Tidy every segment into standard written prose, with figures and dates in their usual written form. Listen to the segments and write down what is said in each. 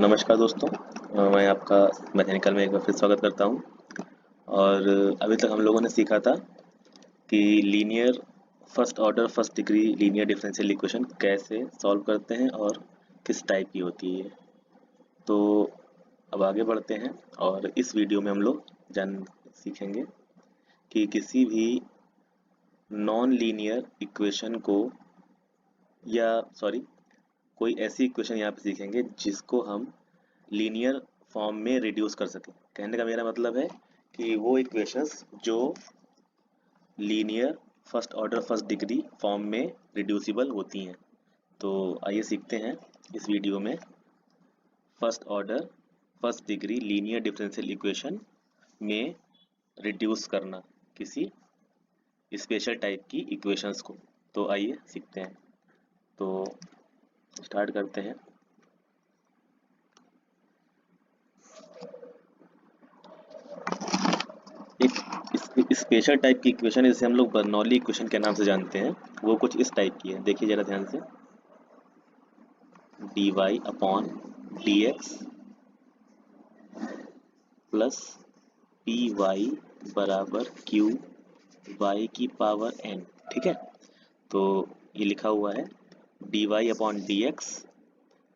नमस्कार दोस्तों। मैं आपका मैकेनिकल में एक बार फिर स्वागत करता हूं। और अभी तक हम लोगों ने सीखा था कि linear first order first degree linear differential equation कैसे सॉल्व करते हैं और किस टाइप की होती है। तो अब आगे बढ़ते हैं और इस वीडियो में हम लोग सीखेंगे कि किसी भी नॉन लीनियर इक्वेशन को या कोई ऐसी इक्वेशन यहाँ पे सीखेंगे जिसको हम लीनियर फॉर्म में रिड्यूस कर सकें। कहने का मेरा मतलब है कि वो इक्वेशंस जो linear first order first degree form में रिड्यूसिबल होती हैं। तो आइए सीखते हैं इस वीडियो में first order first degree linear differential equation में रिड्यूस करना किसी स्पेशल टाइप की इक्वेशंस को। तो आइए सीखते हैं। तो स्टार्ट करते हैं। एक स्पेशल टाइप की इक्वेशन जिसे हम लोग बर्नौली इक्वेशन के नाम से जानते हैं, वो कुछ इस टाइप की है। देखिए जरा ध्यान से, dy upon dx plus P Y बराबर क्यू वाई की पावर n। ठीक है, तो ये लिखा हुआ है dy upon dx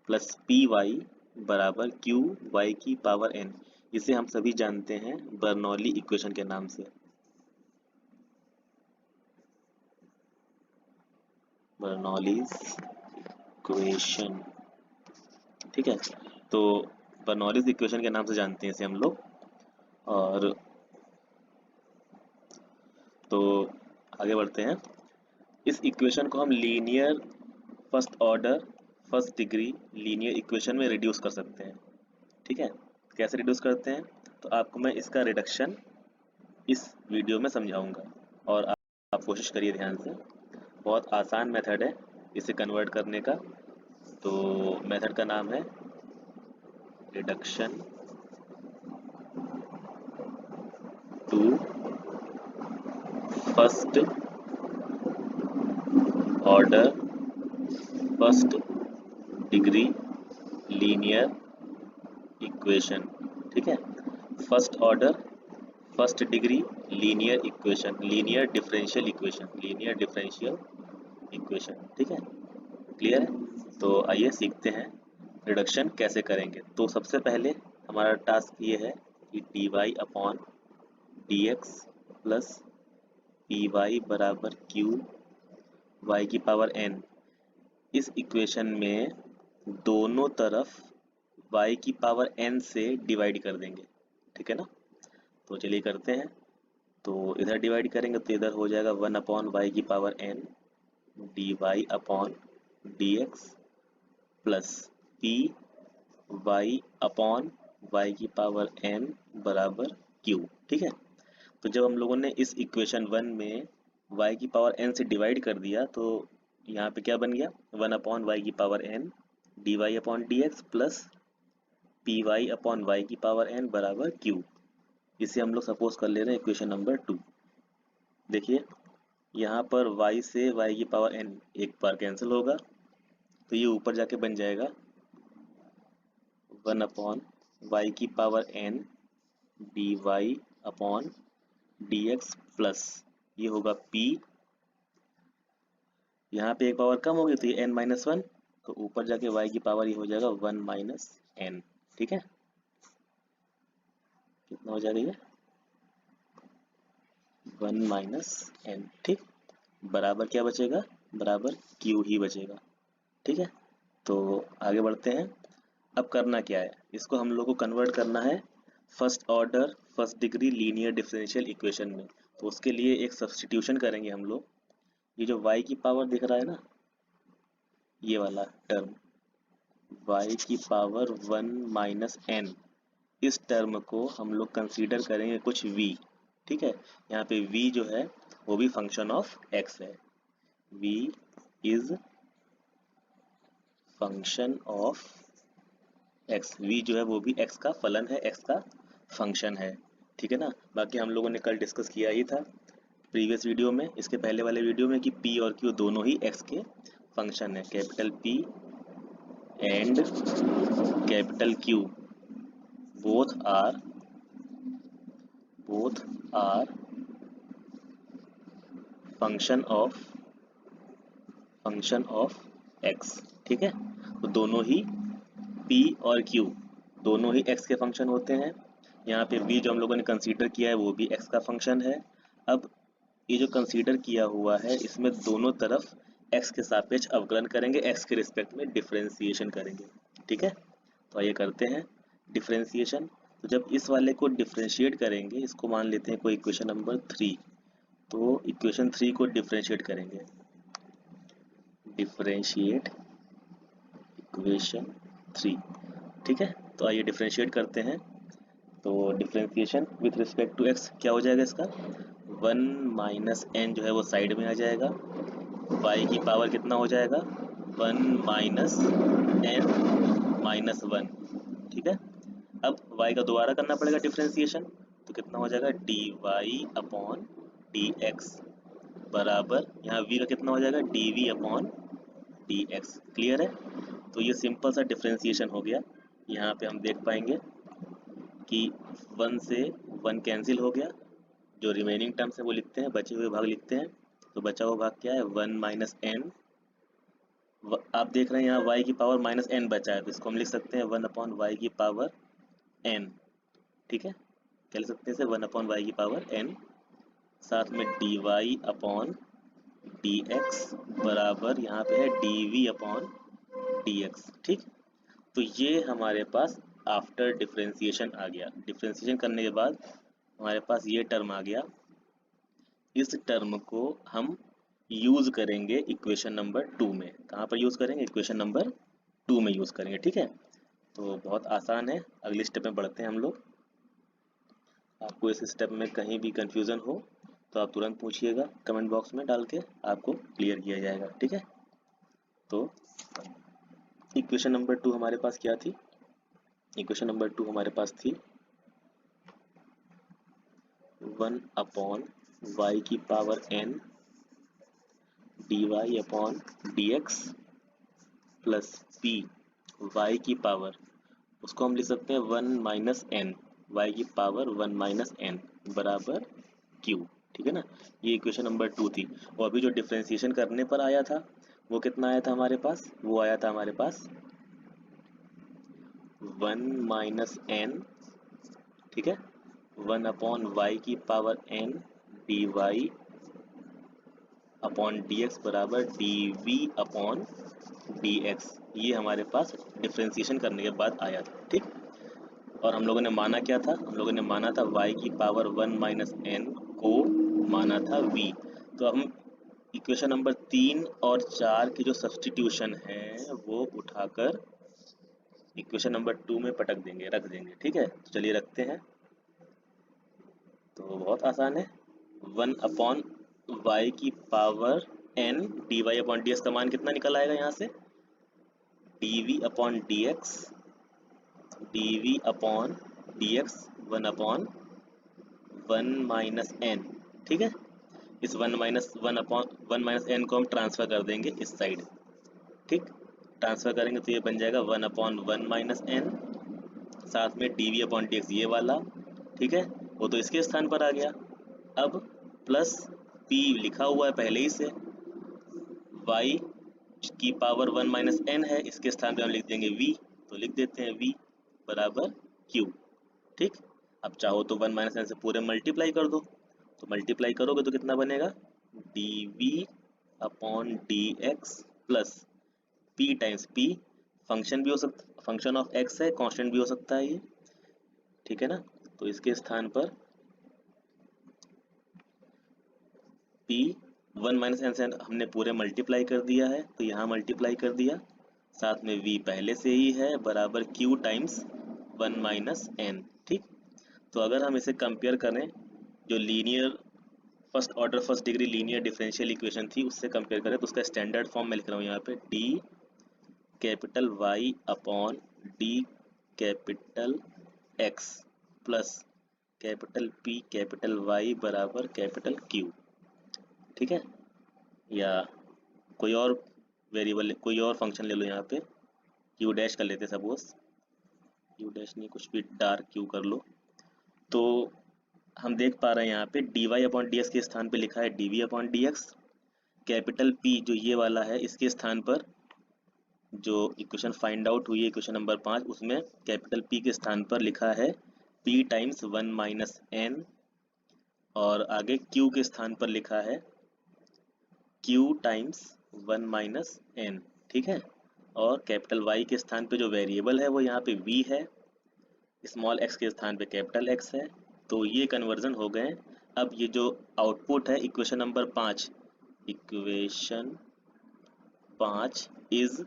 plus P Y बराबर क्यू वाई की पावर n। इसे हम सभी जानते हैं बर्नौली इक्वेशन के नाम से, बर्नौलीज इक्वेशन। ठीक है, तो बर्नौलीज इक्वेशन के नाम से जानते हैं इसे हम लोग। और तो आगे बढ़ते हैं। इस इक्वेशन को हम linear first order first degree linear equation में रिड्यूस कर सकते हैं। ठीक है, कैसे रिड्यूस करते हैं तो आपको मैं इसका रिडक्शन इस वीडियो में समझाऊंगा और आप कोशिश करिए ध्यान से। बहुत आसान मेथड है इसे कन्वर्ट करने का। तो मेथड का नाम है reduction to first order first degree linear equation. ठीक है, first order first degree linear equation, linear differential equation, linear differential equation. ठीक है, क्लियर है। तो आइए सीखते हैं रिडक्शन कैसे करेंगे। तो सबसे पहले हमारा टास्क ये है कि dy upon dx plus P Y बराबर क्यू वाई की पावर n, इस इक्वेशन में दोनों तरफ y की पावर n से डिवाइड कर देंगे। ठीक है ना, तो चलिए करते हैं। तो इधर डिवाइड करेंगे तो इधर हो जाएगा 1 अपॉन वाई की power n dy upon dx plus P Y upon Y की पावर n बराबर q। ठीक है, तो जब हम लोगों ने इस इक्वेशन 1 में y की पावर n से डिवाइड कर दिया तो यहाँ पे क्या बन गया, 1 अपॉन वाई की power n dy upon dx plus P Y upon Y की पावर n बराबर q। इसे हम लोग सपोज कर ले रहे हैं इक्वेशन नंबर 2। देखिए यहाँ पर y से y की पावर n एक बार कैंसिल होगा तो ये ऊपर जाके बन जाएगा 1 अपॉन वाई की power n dy upon dx plus ये होगा p, यहाँ पे एक पावर कम होगी तो ये n माइनस 1, तो ऊपर जाके y की पावर ये हो जाएगा 1 माइनस n। ठीक है, कितना हो जाएगा ये 1 माइनस n। ठीक, बराबर क्या बचेगा, बराबर q ही बचेगा। ठीक है, तो आगे बढ़ते हैं। अब करना क्या है, इसको हम लोग को कन्वर्ट करना है first order first degree linear differential equation में। तो उसके लिए एक सब्स्टिट्यूशन करेंगे हम लोग। ये जो y की पावर दिख रहा है ना, ये वाला टर्म y की पावर 1 माइनस n, इस टर्म को हम लोग कंसीडर करेंगे कुछ v। ठीक है, यहाँ पे v जो है वो भी फंक्शन ऑफ x है। v is function of x, v जो है वो भी x का फलन है, x का फंक्शन है। ठीक है ना, बाकी हम लोगों ने कल डिस्कस किया ही था प्रीवियस वीडियो में, इसके पहले वाले वीडियो में, कि p और q दोनों ही x के फंक्शन है। Capital P and capital Q both are function of x। ठीक है, तो दोनों ही p और q दोनों ही x के फंक्शन होते हैं। यहाँ पे v जो हम लोगों ने कंसीडर किया है वो भी x का फंक्शन है। अब ये जो कंसीडर किया हुआ है इसमें दोनों तरफ x के सापेक्ष अवकलन करेंगे, x के रिस्पेक्ट में डिफरेंशिएशन करेंगे। ठीक है, तो आइए करते हैं डिफरेंशिएशन। तो जब इस वाले को डिफरेंशिएट करेंगे, इसको मान लेते हैं कोई इक्वेशन नंबर 3, तो इक्वेशन 3 को डिफरेंशिएट करेंगे, डिफरेंशिएट इक्वेशन 3। ठीक है, तो आइए डिफरेंशिएट करते हैं। तो differentiation with respect to X क्या हो जाएगा इसका, 1 माइनस एन जो है वो साइड में आ जाएगा, y की पावर कितना हो जाएगा 1 माइनस एन माइनस 1। ठीक है, अब y का दोबारा करना पड़ेगा डिफरेंशिएशन, तो कितना हो जाएगा dy अपॉन dx बराबर यहाँ v का कितना हो जाएगा dv अपॉन dx। क्लियर है, तो ये सिंपल सा डिफरेंशिएशन हो गया। यहाँ पे हम देख पाएंगे कि 1 से 1 कैंसिल हो गया, जो रिमेनिंग टर्म्स है वो लिखते हैं, बचे हुए भाग लिखते हैं। तो बचा हुआ भाग क्या है 1 माइनस एन, आप देख रहे हैं यहाँ y की पावर माइनस एन बचा है, तो इसको हम लिख सकते हैं 1 अपॉन वाई की पावर n। ठीक है, क्या लिख सकते हैं इसे 1 अपॉन वाई की पावर n, साथ में dy अपॉन dx बराबर यहाँ पे है dv अपॉन dx। ठीक, तो ये हमारे पास आफ्टर डिफरेंशिएशन आ गया। डिफरेंशिएशन करने के बाद हमारे पास ये टर्म आ गया। इस टर्म को हम यूज करेंगे इक्वेशन नंबर 2 में। कहाँ पर यूज करेंगे, इक्वेशन नंबर 2 में यूज करेंगे। ठीक है, तो बहुत आसान है। अगले स्टेप में बढ़ते हैं हम लोग। आपको इस स्टेप में कहीं भी कंफ्यूजन हो तो आप तुरंत पूछिएगा, कमेंट बॉक्स में डाल के आपको क्लियर किया जाएगा। ठीक है, तो इक्वेशन नंबर 2 हमारे पास क्या थी, इक्वेशन नंबर 2 हमारे पास थी 1 अपॉन वाई की power n dy upon dx plus p y की पावर, उसको हम लिख सकते हैं 1 माइनस एन, वाई की पावर 1 माइनस एन बराबर q। ठीक है ना, ये इक्वेशन नंबर 2 थी। और अभी जो डिफरेंशिएशन करने पर आया था वो कितना आया था हमारे पास, वो आया था हमारे पास 1 माइनस एन। ठीक है, 1 अपॉन वाई की power n dy upon dx बराबर dv अपॉन dx। ये हमारे पास डिफरेंशिएशन करने के बाद आया था। ठीक, और हम लोगों ने माना क्या था, हम लोगों ने माना था y की पावर 1 माइनस एन को माना था v। तो हम इक्वेशन नंबर 3 और 4 की जो सब्स्टिट्यूशन है वो उठाकर इक्वेशन नंबर 2 में पटक देंगे, रख देंगे। ठीक है, तो चलिए रखते हैं। तो बहुत आसान है, 1 अपॉन वाई की power n dy upon dx का मान कितना निकल आएगा यहाँ से dv upon dx, dv upon dx 1 upon 1 minus n। ठीक है, इस 1 माइनस 1 अपॉन 1 माइनस n को हम ट्रांसफर कर देंगे इस साइड। ठीक, ट्रांसफर करेंगे तो ये बन जाएगा 1 अपॉन 1 माइनस n, साथ में dv अपॉन dx ये वाला। ठीक है, वो तो इसके स्थान पर आ गया। अब प्लस p लिखा हुआ है पहले ही से, y की पावर 1 माइनस एन है, इसके स्थान पे हम लिख देंगे v, तो लिख देते हैं v बराबर q। ठीक, अब चाहो तो 1 माइनस एन से पूरे मल्टीप्लाई कर दो, तो मल्टीप्लाई करोगे तो कितना बनेगा dv upon dx plus p times p, function भी हो सकता, फंक्शन ऑफ x है, कांस्टेंट भी हो सकता है ये। ठीक है ना, तो इसके स्थान पर p 1 माइनस एन से हमने पूरे मल्टीप्लाई कर दिया है, तो यहाँ मल्टीप्लाई कर दिया, साथ में v पहले से ही है बराबर q टाइम्स 1 माइनस एन। ठीक, तो अगर हम इसे कंपेयर करें जो linear first order first degree linear differential equation थी उससे कंपेयर करें, तो उसका स्टैंडर्ड फॉर्म मैं लिख रहा हूँ यहाँ पे d capital y upon d capital x plus capital p capital y बराबर कैपिटल q। ठीक है, या कोई और वेरिएबल कोई और फंक्शन ले लो यहाँ पे, क्यू डैश कर लेते सपोज, क्यू डैश नहीं, कुछ भी डार्क क्यू कर लो। तो हम देख पा रहे हैं यहाँ पे D Y upon D X के स्थान पे लिखा है D V upon D X. Capital P जो ये वाला है इसके स्थान पर जो इक्वेशन फाइंड आउट हुई है इक्वेशन नंबर 5, उसमें कैपिटल पी के स्थान पर लिखा है पी टाइम्स 1 माइनस एन, और आगे क्यू के स्थान पर लिखा है क्यू टाइम्स 1 माइनस एन। ठीक है, और कैपिटल वाई के स्थान पे जो वेरिएबल है वो यहाँ पे वी है, स्मॉल एक्स के स्थान पे कैपिटल एक्स है। तो ये कन्वर्जन हो गए। अब ये जो आउटपुट है equation number 5, equation 5 is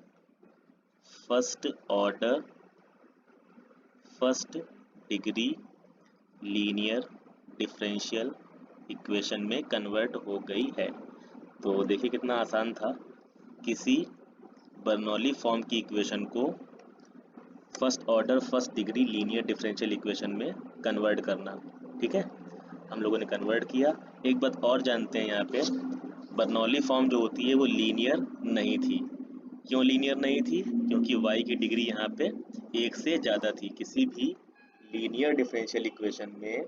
first order first degree linear differential equation में कन्वर्ट हो गई है। तो देखिए कितना आसान था किसी बर्नौली फॉर्म की इक्वेशन को first order first degree linear differential equation में कन्वर्ट करना। ठीक है, हम लोगों ने कन्वर्ट किया। एक बात और जानते हैं यहाँ पे, बर्नौली फॉर्म जो होती है वो लीनियर नहीं थी। क्यों लीनियर नहीं थी? क्योंकि y की डिग्री यहाँ पे एक से ज़्यादा थी। किसी भी लीनियर डिफरेंशियल इक्वेशन में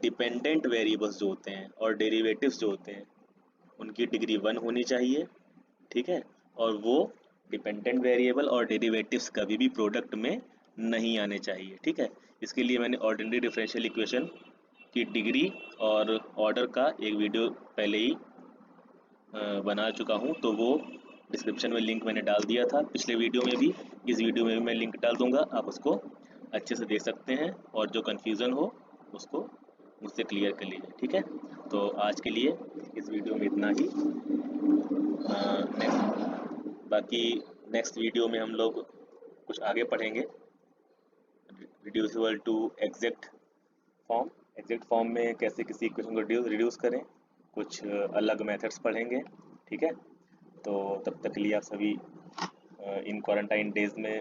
डिपेंडेंट वेरिएबल्स जो होते हैं और डेरिवेटिव्स जो होते हैं उनकी डिग्री 1 होनी चाहिए। ठीक है, और वो डिपेंडेंट वेरिएबल और डेरिवेटिव्स कभी भी प्रोडक्ट में नहीं आने चाहिए। ठीक है, इसके लिए मैंने ऑर्डिनरी डिफरेंशियल इक्वेशन की डिग्री और ऑर्डर का एक वीडियो पहले ही बना चुका हूँ, तो वो डिस्क्रिप्शन में लिंक मैंने डाल दिया था पिछले वीडियो में भी। इस वीडियो में भी मैं लिंक डाल दूंगा, आप उसको अच्छे से देख सकते हैं और जो कन्फ्यूज़न हो उसको मुझसे क्लियर कर लीजिए। ठीक है, तो आज के लिए इस वीडियो में इतना ही। बाकी नेक्स्ट वीडियो में हम लोग कुछ आगे पढ़ेंगे, reducible to form exact form में कैसे किसी इक्वेशन को रिड्यूस करें, कुछ अलग मेथड्स पढ़ेंगे। ठीक है, तो तब तक के लिए आप सभी इन क्वारंटाइन डेज में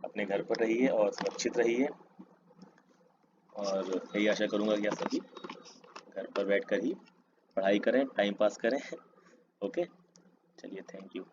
अपने घर पर रहिए और सुरक्षित रहिए, और यही आशा करूँगा कि आप सभी घर पर बैठकर ही पढ़ाई करें, टाइम पास करें। ओके, चलिए, थैंक यू।